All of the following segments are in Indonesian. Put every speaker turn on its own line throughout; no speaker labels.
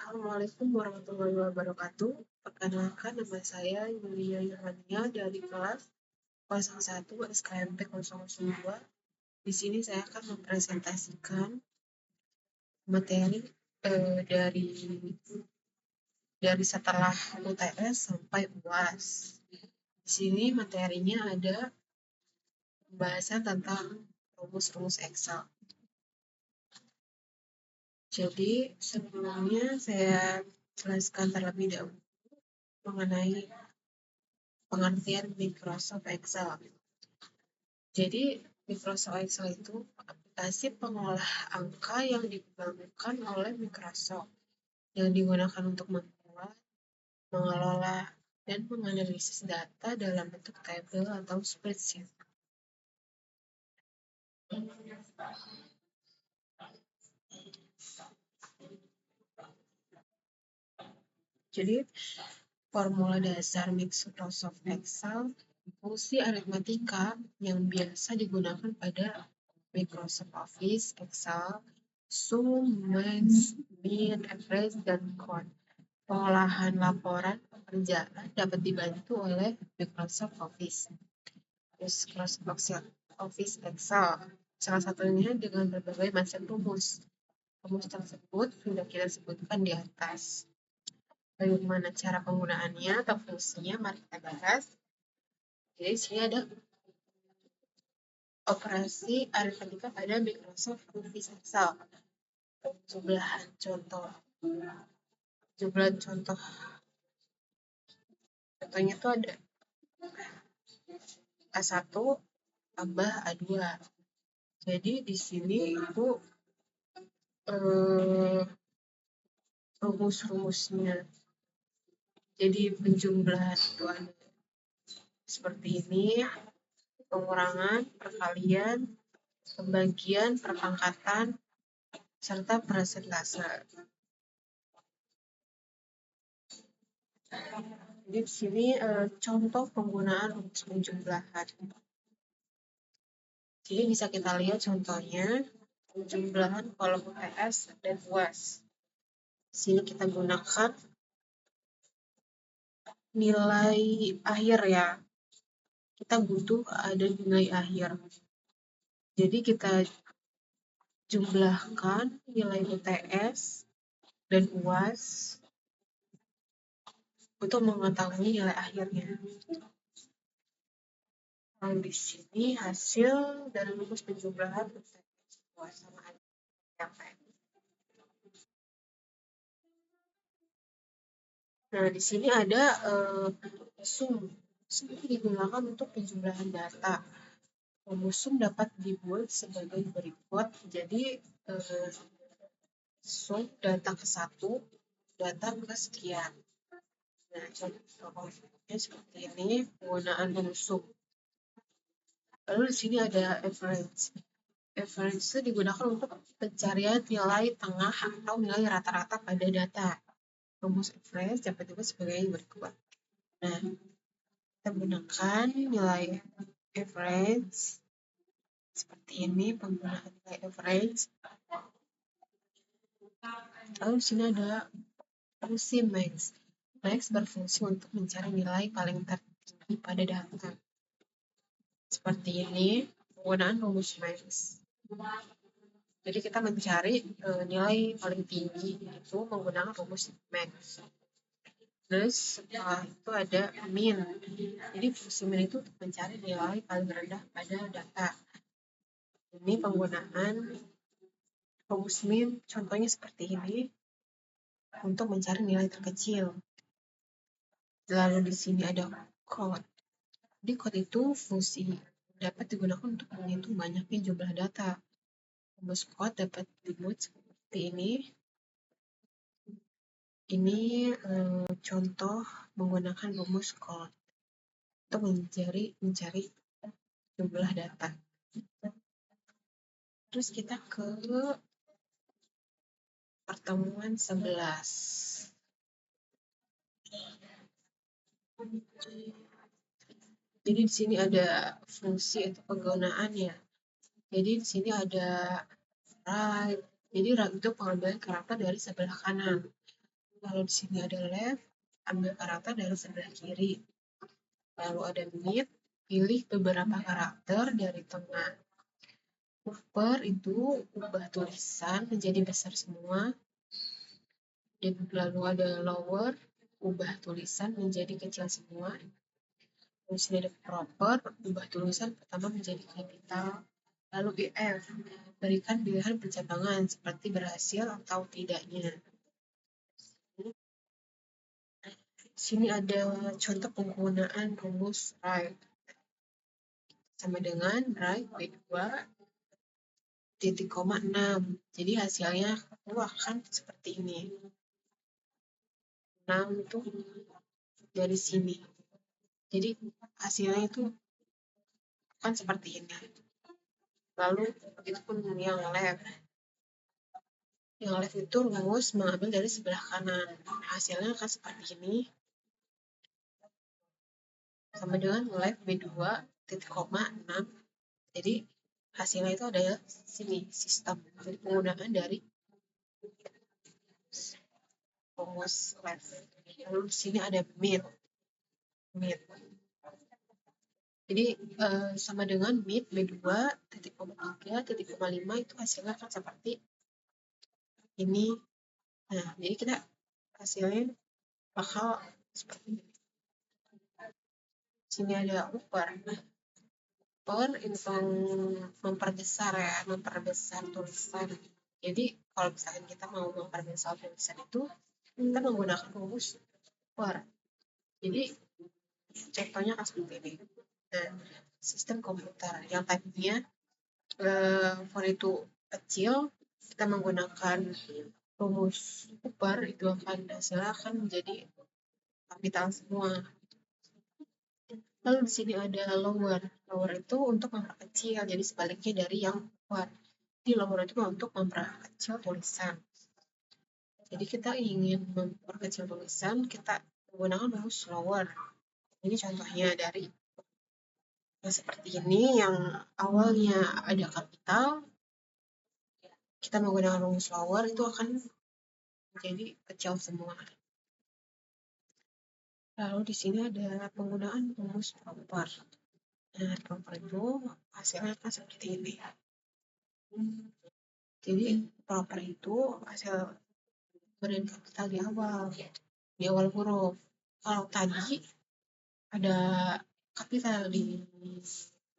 Assalamualaikum warahmatullahi wabarakatuh. Perkenalkan nama saya Yulia Yohania dari kelas 01 SKMP 002. Di sini saya akan mempresentasikan materi dari setelah UTS sampai UAS. Di sini materinya ada pembahasan tentang rumus-rumus Excel. Jadi sebelumnya saya jelaskan terlebih dahulu mengenai pengertian Microsoft Excel. Jadi Microsoft Excel itu aplikasi pengolah angka yang dikembangkan oleh Microsoft yang digunakan untuk membuat, mengelola, dan menganalisis data dalam bentuk tabel atau spreadsheet. Jadi formula dasar Microsoft Excel fungsi aritmatika yang biasa digunakan pada Microsoft Office, Excel, sum, max, min, average, dan count. Pengolahan laporan pekerjaan dapat dibantu oleh Microsoft Office. Microsoft Office Excel. Salah satunya dengan berbagai macam rumus. Rumus tersebut sudah kita sebutkan di atas. Bagaimana cara penggunaannya atau fungsinya, mari kita bahas. Jadi di sini ada operasi aritmatika pada Microsoft Office Excel. Jumlahan contoh. Contohnya itu ada A1 tambah A2. Jadi di sini itu rumus-rumusnya. Jadi penjumlahan itu ada seperti ini, pengurangan, perkalian, pembagian, perpangkatan, serta persentase. Jadi di sini contoh penggunaan rumus penjumlahan. Jadi bisa kita lihat contohnya penjumlahan kolom UTS dan UAS. Di sini kita gunakan nilai akhir ya. Kita butuh ada nilai akhir. Jadi kita jumlahkan nilai UTS dan UAS untuk mengetahui nilai akhirnya. Nah, di sini hasil dari rumus penjumlahan UTS UAS sama ada yang Nah, di sini ada sum. Sum digunakan untuk penjumlahan data. Rumus sum dapat dibuat sebagai berikut. Jadi sum data ke 1, data ke sekian. Nah, contohnya seperti ini penggunaan rumus sum. Lalu di sini ada average. Average itu digunakan untuk pencarian nilai tengah atau nilai rata-rata pada data. Rumus average dapat dibuat sebagai berikut. Nah, kita gunakan nilai average seperti ini, penggunaan nilai average. Lalu di sini ada fungsi max. Max berfungsi untuk mencari nilai paling tertinggi pada data. Seperti ini, penggunaan rumus max. Jadi kita mencari nilai paling tinggi itu menggunakan rumus max. Terus setelah itu ada min. Jadi fungsi min itu untuk mencari nilai paling rendah pada data. Ini penggunaan rumus min, contohnya seperti ini untuk mencari nilai terkecil. Lalu di sini ada code. Di code itu fungsi dapat digunakan untuk menghitung banyaknya jumlah data. Rumus code dapat dibuat seperti ini. Ini contoh menggunakan rumus code untuk mencari jumlah data. Terus kita ke pertemuan 11. Jadi di sini ada fungsi atau penggunaan ya. Jadi di sini ada right. Jadi right itu pengambilan karakter dari sebelah kanan. Kalau di sini ada left, ambil karakter dari sebelah kiri. Lalu ada mid, pilih beberapa karakter dari tengah. Upper itu ubah tulisan menjadi besar semua. Dan lalu ada lower, ubah tulisan menjadi kecil semua. Terus ini ada proper, ubah tulisan pertama menjadi kapital. Lalu BF, berikan pilihan pencabangan seperti berhasil atau tidaknya. Sini ada contoh penggunaan rumus right. Sama dengan right B2 titik koma 6. Jadi hasilnya akan seperti ini. 6 itu dari sini. Jadi hasilnya itu akan seperti ini. Lalu begitu pun yang left. Yang left itu rumus mengambil dari sebelah kanan. Hasilnya akan seperti ini. Sama dengan left B2 titik koma 6. Jadi hasilnya itu ada sini sistem. Jadi penggunaan dari rumus left. Lalu di sini ada mid. Jadi sama dengan mid B2 titik koma 3 titik koma 5 itu hasilnya akan seperti ini. Nah, jadi kita hasilnya bakal seperti ini. Sini ada upper. Upper untuk memperbesar ya, memperbesar tulisan. Jadi kalau misalkan kita mau memperbesar tulisan itu, kita menggunakan rumus upper. Jadi contohnya akan seperti ini. Nah, sistem komputer yang tadinya for itu kecil, kita menggunakan rumus upper itu hasilnya akan menjadi kapital semua. Lalu di sini ada lower. Lower itu untuk memperkecil, jadi sebaliknya dari yang upper. Di lower itu untuk memperkecil tulisan. Jadi kita ingin memperkecil tulisan, kita menggunakan rumus lower. Ini contohnya dari yang seperti ini, yang awalnya ada kapital, kita menggunakan rumus lower itu akan menjadi kecil semua. Lalu di sini ada penggunaan rumus proper. Nah, proper itu hasilnya akan seperti ini. Jadi proper itu hasil berikan kapital di awal huruf. Kalau tadi ada kapital di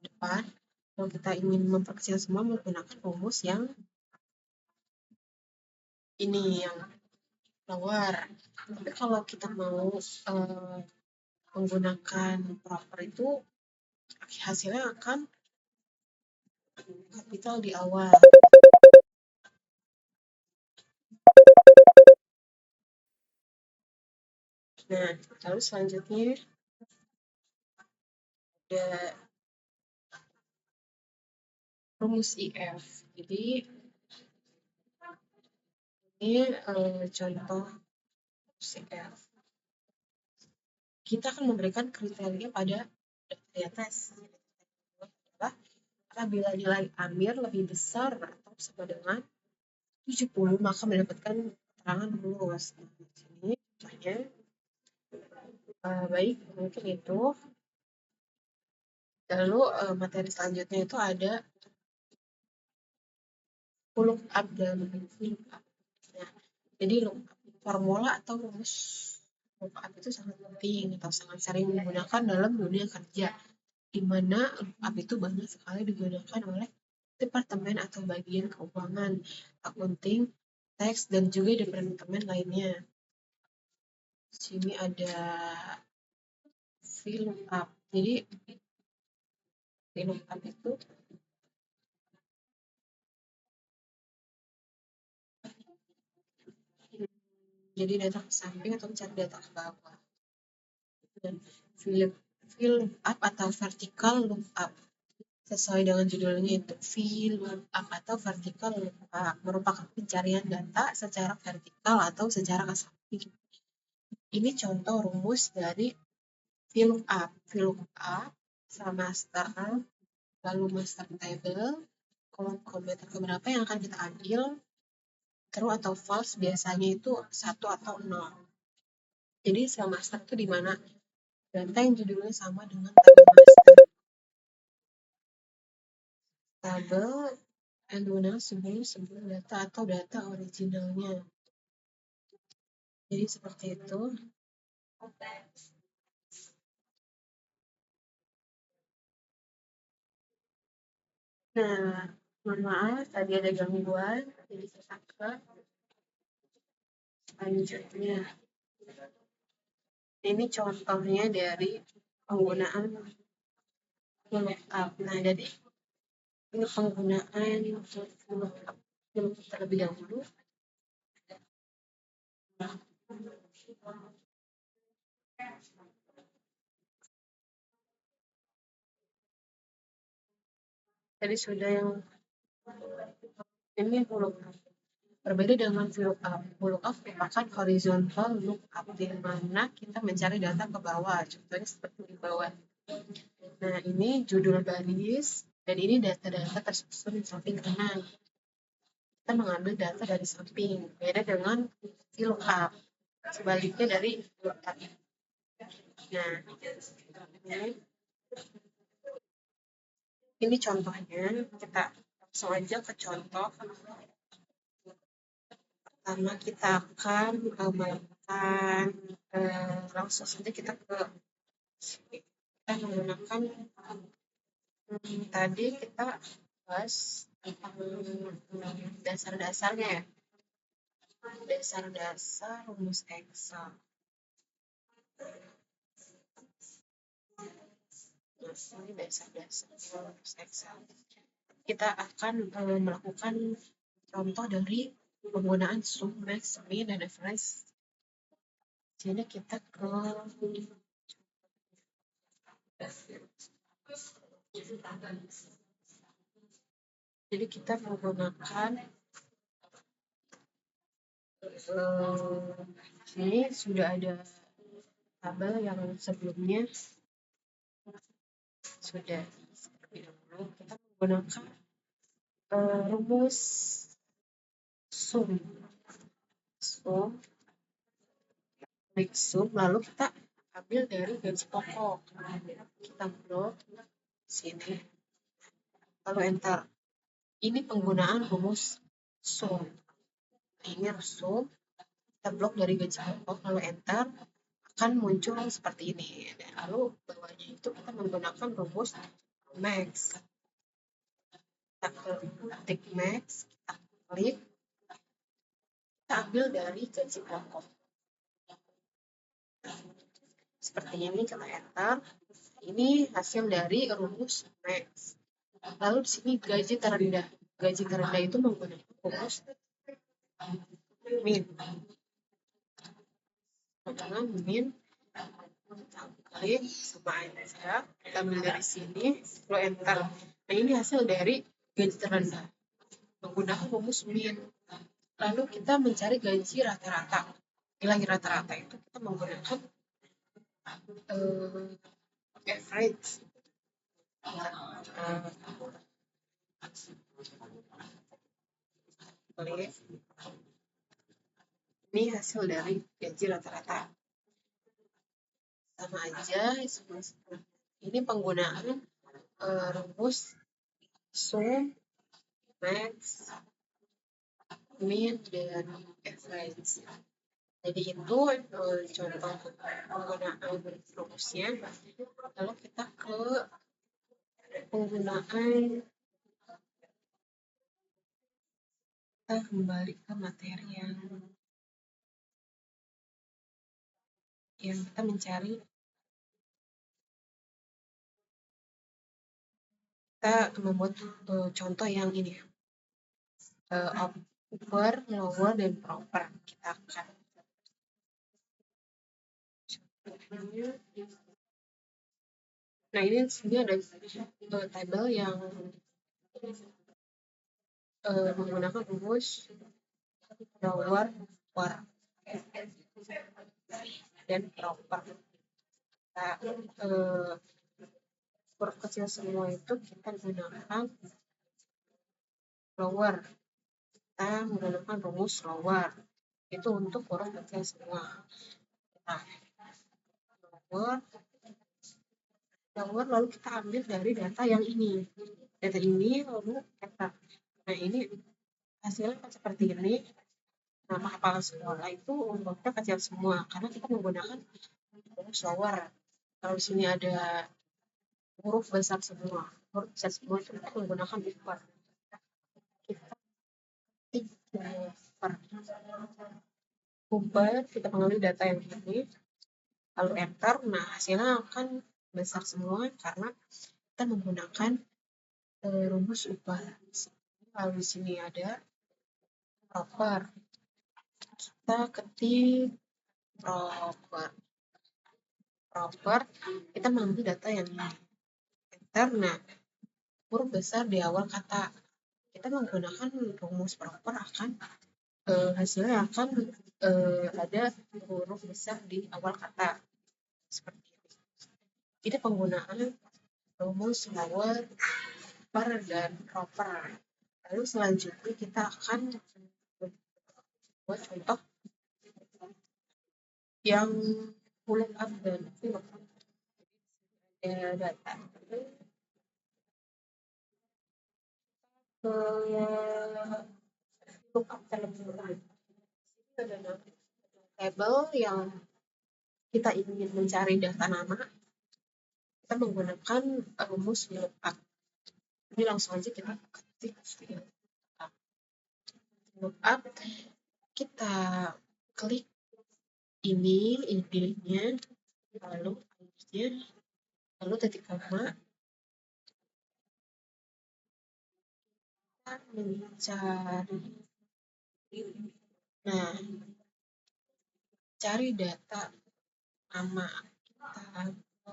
depan, kalau kita ingin memperkecil semua menggunakan rumus yang ini, yang lower. Tapi kalau kita mau menggunakan proper itu hasilnya akan kapital di awal. Nah, lalu selanjutnya ada rumus IF. Jadi ini contoh rumus IF. Kita akan memberikan kriteria pada kriteria tes. Adalah apabila nilai Amir lebih besar atau sama dengan 70, maka mendapatkan keterangan lulus. Di sini contohnya baik, mungkin itu. Lalu materi selanjutnya itu ada lookup dan lookup. Nah, jadi formula atau rumus lookup itu sangat penting atau sangat sering digunakan dalam dunia kerja, di mana lookup itu banyak sekali digunakan oleh departemen atau bagian keuangan, accounting, teks, dan juga departemen lainnya. Sini ada VLOOKUP. Jadi VLOOKUP itu jadi data ke samping atau mencari data ke bawah. Dan VLOOKUP atau vertical lookup sesuai dengan judulnya itu, VLOOKUP atau vertical lookup merupakan pencarian data secara vertikal atau secara ke samping. Ini contoh rumus dari VLOOKUP. VLOOKUP sama master, lalu master table, kolom komentar keberapa yang akan kita ambil, true atau false biasanya itu 1 atau 0. Jadi sel master itu di mana data yang judulnya sama dengan tabel master. Tabel yang digunakan sebelum data atau data originalnya. Jadi seperti itu. Nah, mohon maaf tadi ada gangguan, jadi kita ke selanjutnya. Ini contohnya dari penggunaan lookup. Nah, jadi ini penggunaan lookup terlebih dahulu. Tadi sudah yang ini lookup. Berbeda dengan VLOOKUP. VLOOKUP merupakan horizontal lookup di mana kita mencari data ke bawah. Contohnya seperti di bawah. Nah, ini judul baris dan ini data-data tersusun di samping kanan. Kita mengambil data dari samping. Beda dengan VLOOKUP. Sebaliknya dari VLOOKUP. Nah, ini contohnya. Kita langsung aja ke contoh. Pertama kita akan melakukan langsung saja kita menggunakan tadi kita bahas tentang dasar-dasarnya ya, dasar-dasar rumus Excel. Nah, ini dasar-dasar rumus Excel. Kita akan melakukan contoh dari penggunaan sum, max, min, dan average. Jadi kita ke jadi kita menggunakan ini sudah ada tabel yang sebelumnya sudah terlebih dahulu. Kita menggunakan rumus sum klik sum, lalu kita ambil dari gaji pokok, kita blok sini, lalu enter. Ini penggunaan rumus sum. Ini sum, kita blok dari gaji pokok, lalu enter, akan muncul seperti ini. Lalu bawahnya itu kita menggunakan rumus max. Kita ketik max, kita klik, kita ambil dari gaji pokok. Seperti ini, kita enter. Ini hasil dari rumus max. Lalu di sini gaji terendah. Gaji terendah itu menggunakan rumus min. Dengan min, klik sama aja. Kita ambil dari sini, lalu enter. Nah, ini hasil dari gaji terendah menggunakan rumus min. Lalu kita mencari gaji rata-rata. Nilai rata-rata itu kita menggunakan average. Ini hasil dari gaji rata-rata. Sama aja, ini penggunaan rumus sum, max, min, dan average. Jadi itu contoh penggunaan rumusnya. Lalu kita ke penggunaan, kita kembali ke materi yang kita mencari. Kita membuat contoh yang ini, upper, lower, dan proper. Kita akan nah ini ada tabel yang menggunakan rumus lower, upper, dan proper. Kita huruf kecil semua itu kita gunakan lower. kita menggunakan rumus lower. Itu untuk huruf kecil semua. Nah, lower, lalu kita ambil dari data yang ini. Data ini lalu kita. Nah, ini hasilnya kan seperti ini. Nama kepala sekolah itu hurufnya kecil semua karena kita menggunakan huruf lower. Kalau di sini ada huruf besar semua. Huruf besar semua itu kita menggunakan upper. Kita ketik upper, kita mengambil data yang ini, lalu enter. Nah, hasilnya akan besar semua karena kita menggunakan rumus upper. Lalu di sini ada proper. Kita ketik proper, kita mengambil data yang ini. Enter. Nah, huruf besar di awal kata. Kita menggunakan rumus proper akan hasilnya akan ada huruf besar di awal kata. Seperti ini. Ini penggunaan rumus lower, upper, dan proper. Lalu selanjutnya kita akan buat contoh yang pull up dan fill up. Ada data ke look up terlebih dahulu. Ada label yang kita ingin mencari data nama, kita menggunakan rumus look up. Ini langsung aja kita ketik look up, kita klik ini pilihnya, lalu lalu titik koma, kita mencari. Nah, cari data nama kita.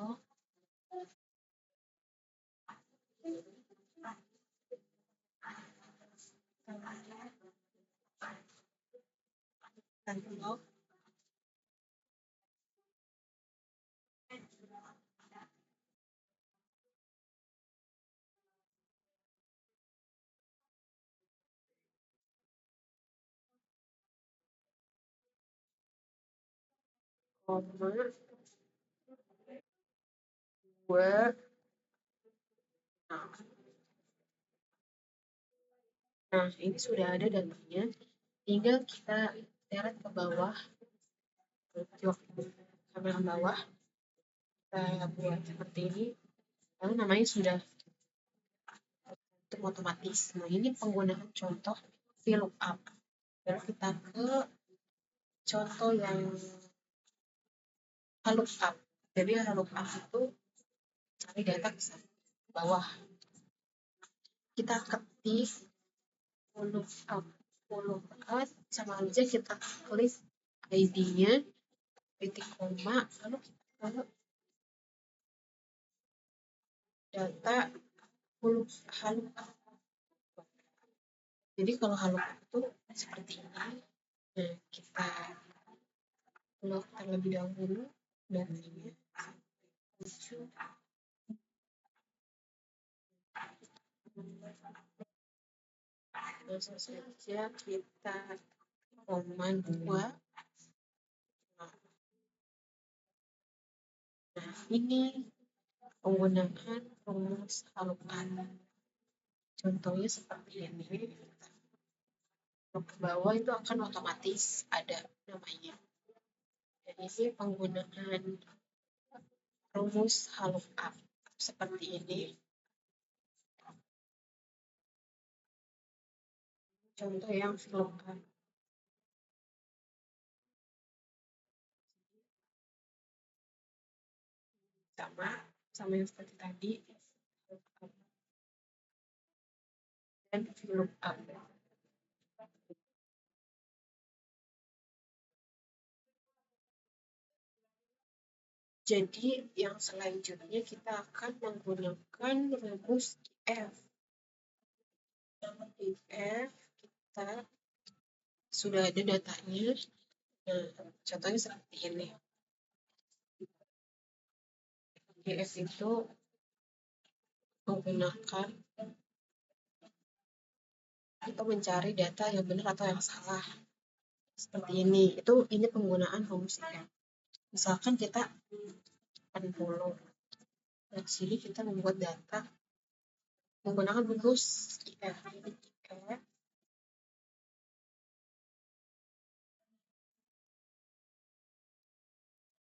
Koma 2. Nah, ini sudah ada datanya. Tinggal kita seret ke bawah, kamera bawah, kita buat seperti ini. Lalu namanya sudah otomatis. Nah, ini penggunaan contoh VLOOKUP. Lalu kita ke contoh yang lookup. Jadi lookup itu cari data ke bawah. Kita ketik lookup sama aja kita klik ID-nya, titik koma, lalu kita ke data lookup. Jadi kalau lookup itu seperti ini. Nah, kita look terlebih dahulu datanya. Langsung saja kita koma 2. Nah, ini penggunaan rumus lookup. Contohnya seperti ini. Ke bawah itu akan otomatis ada namanya. Dan ini penggunaan rumus lookup seperti ini. Contoh yang lookup. Sama yang seperti tadi. Lookup. Dan lookup. Jadi yang selanjutnya kita akan menggunakan rumus if. If kita sudah ada datanya. Nah, contohnya seperti ini. If itu menggunakan kita mencari data yang benar atau yang salah. Seperti ini. Ini penggunaan rumus IF. Misalkan kita akan follow. Dari sini kita membuat data menggunakan rumus IF.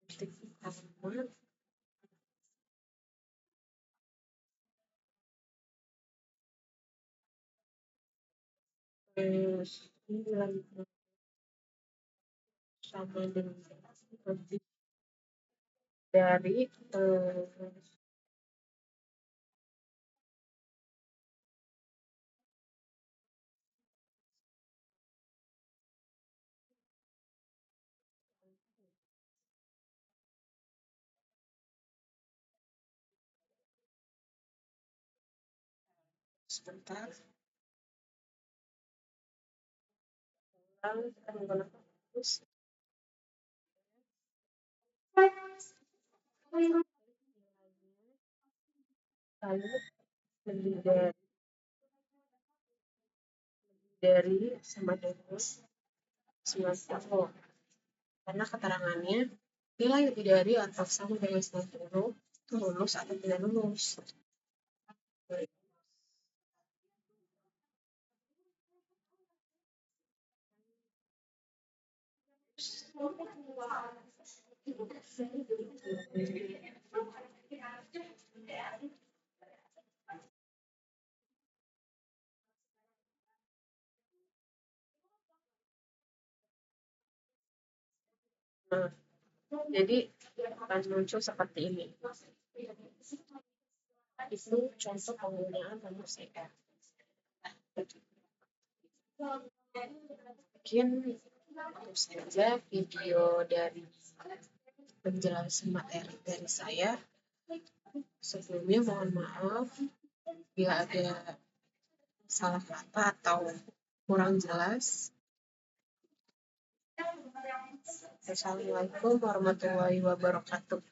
Titik pertama nilai sama dengan lebih dari sebentar lalu kita menggunakan rumus lalu lebih dari sama dengan 90 karena keterangannya nilai lebih dari atau sama dengan 90 itu lulus atau tidak lulus. Nah, jadi akan muncul seperti ini. Itu contoh penggunaan rumus IF. Mungkin itu saja video dari penjelasan materi dari saya. Sebelumnya mohon maaf bila ada salah kata atau kurang jelas. Assalamualaikum warahmatullahi wabarakatuh.